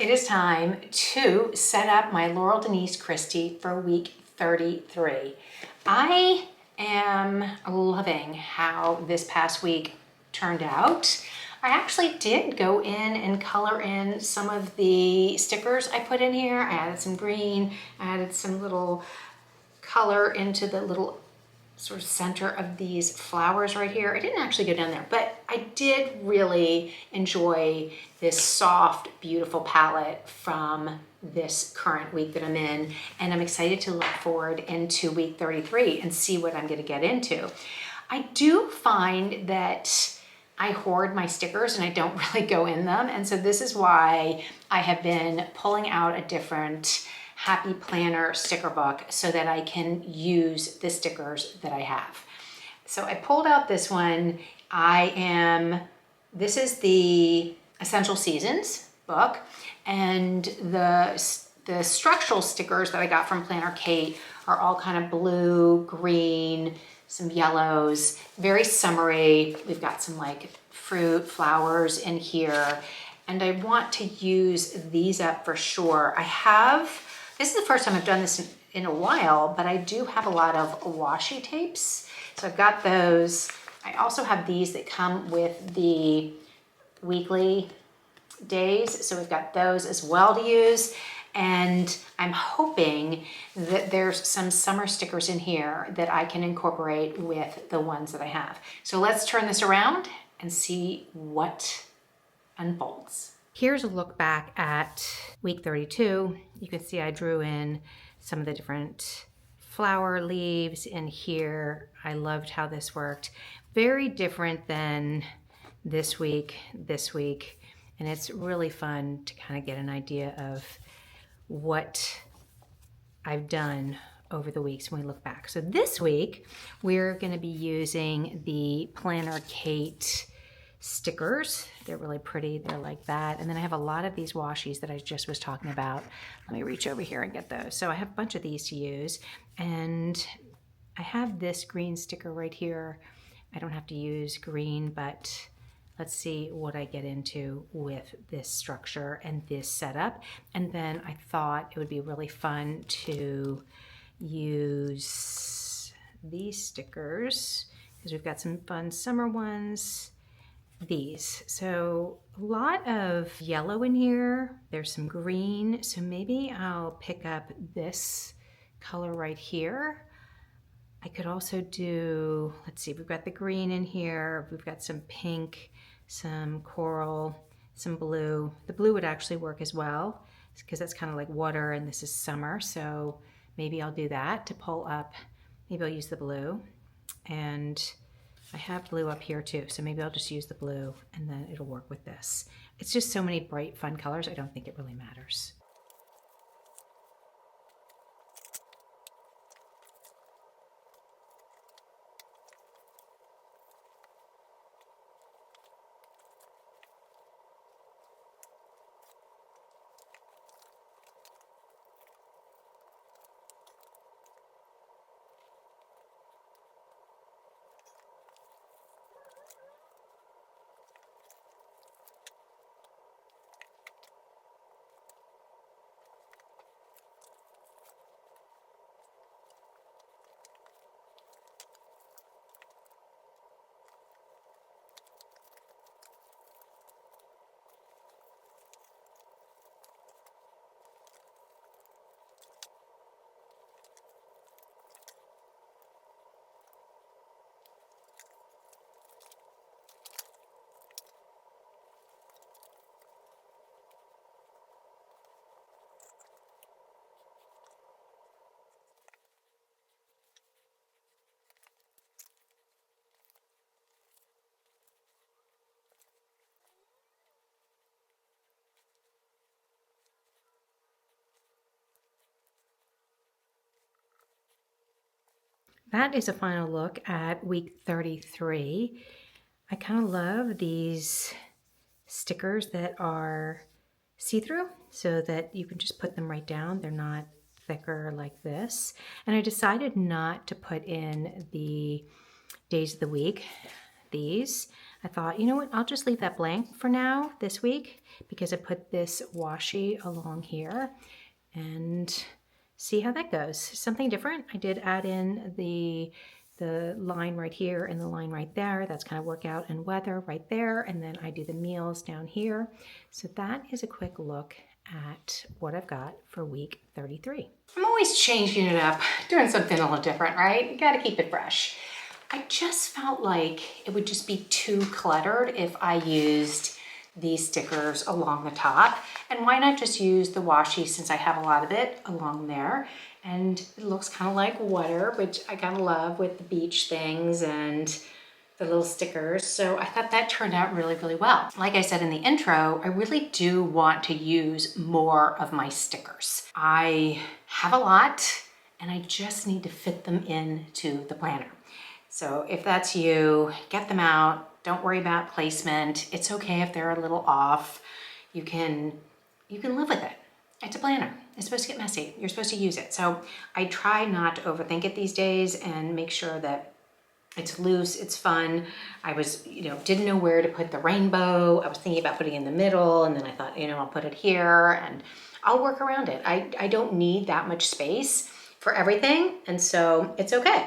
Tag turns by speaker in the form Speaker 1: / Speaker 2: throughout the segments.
Speaker 1: it is time to set up my Laurel Denise Kristy for week 33. I am loving how this past week turned out. I actually did go in and color in some of the stickers I put in here. I added some green, I added some little color into the little sort of center of these flowers right here. I didn't actually go down there, but I did really enjoy this soft, beautiful palette from this current week that I'm in, and I'm excited to look forward into week 33 and see what I'm gonna get into. I do find that I hoard my stickers and I don't really go in them, and so this is why I have been pulling out a different Happy Planner sticker book so that I can use the stickers that I have. So I pulled out this one. This is the Essential Seasons book, and the structural stickers that I got from Planner Kate are all kind of blue, green, some yellows, very summery. We've got some like fruit, flowers in here, and I want to use these up for sure. This is the first time I've done this in a while, but I do have a lot of washi tapes. So I've got those. I also have these that come with the weekly days. So we've got those as well to use. And I'm hoping that there's some summer stickers in here that I can incorporate with the ones that I have. So let's turn this around and see what unfolds. Here's a look back at week 32. You can see I drew in some of the different flower leaves in here. I loved how this worked. Very different than this week, and it's really fun to kind of get an idea of what I've done over the weeks when we look back. So this week, we're gonna be using the Planner Kate stickers. They're really pretty, they're like that. And then I have a lot of these washies that I just was talking about. Let me reach over here and get those. So I have a bunch of these to use, and I have this green sticker right here. I don't have to use green, but let's see what I get into with this structure and this setup. And then I thought it would be really fun to use these stickers because we've got some fun summer ones. These. So a lot of yellow in here. There's some green. So maybe I'll pick up this color right here. I could also do, let's see, we've got the green in here. We've got some pink, some coral, some blue. The blue would actually work as well because that's kind of like water and this is summer. So maybe I'll do that to pull up. Maybe I'll use the blue, and I have blue up here too, so maybe I'll just use the blue and then it'll work with this. It's just so many bright, fun colors, I don't think it really matters. That is a final look at week 33. I kind of love these stickers that are see-through so that you can just put them right down. They're not thicker like this. And I decided not to put in the days of the week, these. I thought, you know what, I'll just leave that blank for now this week because I put this washi along here and see how that goes. Something different. I did add in the line right here and the line right there. That's kind of workout and weather right there. And then I do the meals down here. So that is a quick look at what I've got for week 33. I'm always changing it up, doing something a little different, right? You gotta keep it fresh. I just felt like it would just be too cluttered if I used these stickers along the top. And why not just use the washi since I have a lot of it along there? And it looks kind of like water, which I kind of love with the beach things and the little stickers. So I thought that turned out really, really well. Like I said in the intro, I really do want to use more of my stickers. I have a lot and I just need to fit them into the planner. So if that's you, get them out. Don't worry about placement. It's okay if they're a little off. You can live with it. It's a planner. It's supposed to get messy. You're supposed to use it. So I try not to overthink it these days and make sure that it's loose, it's fun. I was, didn't know where to put the rainbow. I was thinking about putting it in the middle, and then I thought, I'll put it here and I'll work around it. I don't need that much space for everything, and so it's okay.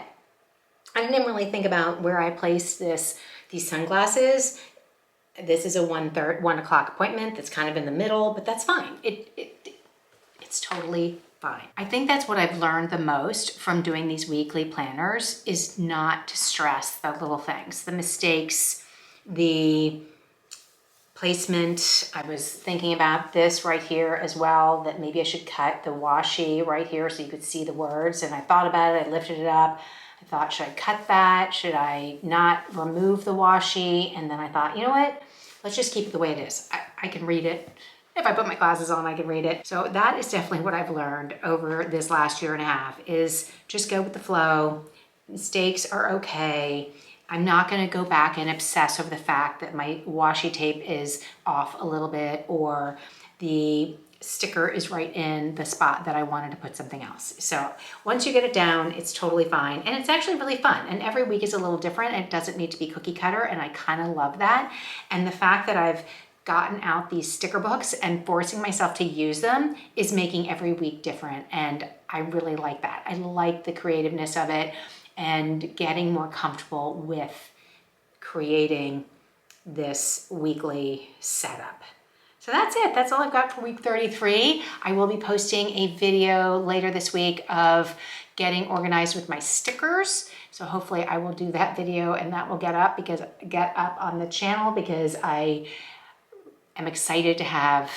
Speaker 1: I didn't really think about where I placed these sunglasses. This is a 1 o'clock appointment that's kind of in the middle, but that's fine. It's totally fine. I think that's what I've learned the most from doing these weekly planners is not to stress the little things, the mistakes, the placement. I was thinking about this right here as well, that maybe I should cut the washi right here so you could see the words. And I thought about it, I lifted it up. I thought, should I cut that? Should I not remove the washi? And then I thought, you know what? Let's just keep it the way it is. I can read it. If I put my glasses on, I can read it. So that is definitely what I've learned over this last year and a half is just go with the flow. Mistakes are okay. I'm not gonna go back and obsess over the fact that my washi tape is off a little bit or the sticker is right in the spot that I wanted to put something else. So once you get it down, it's totally fine. And it's actually really fun. And every week is a little different. It doesn't need to be cookie cutter. And I kind of love that. And the fact that I've gotten out these sticker books and forcing myself to use them is making every week different. And I really like that. I like the creativeness of it and getting more comfortable with creating this weekly setup. So that's it. That's all I've got for week 33. I will be posting a video later this week of getting organized with my stickers. So hopefully I will do that video and that will get up on the channel because I am excited to have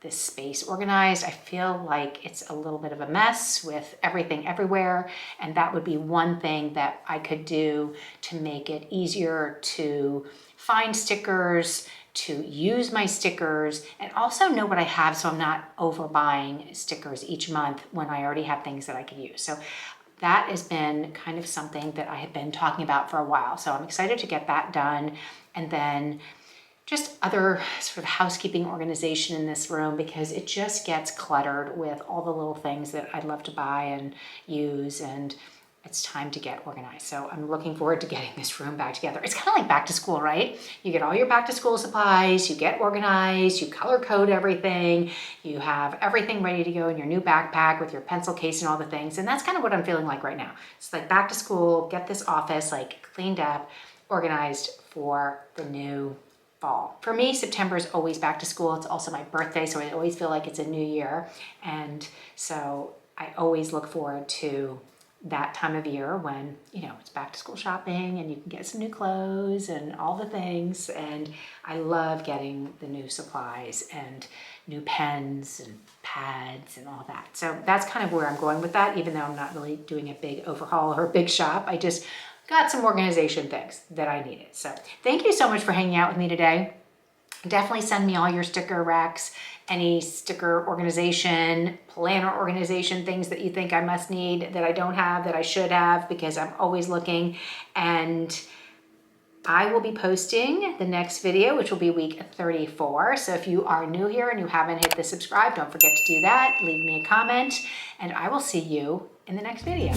Speaker 1: this space organized. I feel like it's a little bit of a mess with everything everywhere, and that would be one thing that I could do to make it easier to find stickers, to use my stickers, and also know what I have so I'm not overbuying stickers each month when I already have things that I could use. So that has been kind of something that I have been talking about for a while. So I'm excited to get that done, and then just other sort of housekeeping organization in this room because it just gets cluttered with all the little things that I'd love to buy and use, and it's time to get organized. So I'm looking forward to getting this room back together. It's kind of like back to school, right? You get all your back to school supplies, you get organized, you color code everything, you have everything ready to go in your new backpack with your pencil case and all the things. And that's kind of what I'm feeling like right now. It's like back to school, get this office like cleaned up, organized for the new fall. For me, September is always back to school. It's also my birthday, so I always feel like it's a new year. And so I always look forward to that time of year when, it's back to school shopping and you can get some new clothes and all the things. And I love getting the new supplies and new pens and pads and all that. So that's kind of where I'm going with that, even though I'm not really doing a big overhaul or a big shop. I just got some organization things that I needed. So thank you so much for hanging out with me today. Definitely send me all your sticker racks, any sticker organization, planner organization, things that you think I must need, that I don't have, that I should have, because I'm always looking. And I will be posting the next video, which will be week 34. So if you are new here and you haven't hit the subscribe, don't forget to do that. Leave me a comment, and I will see you in the next video.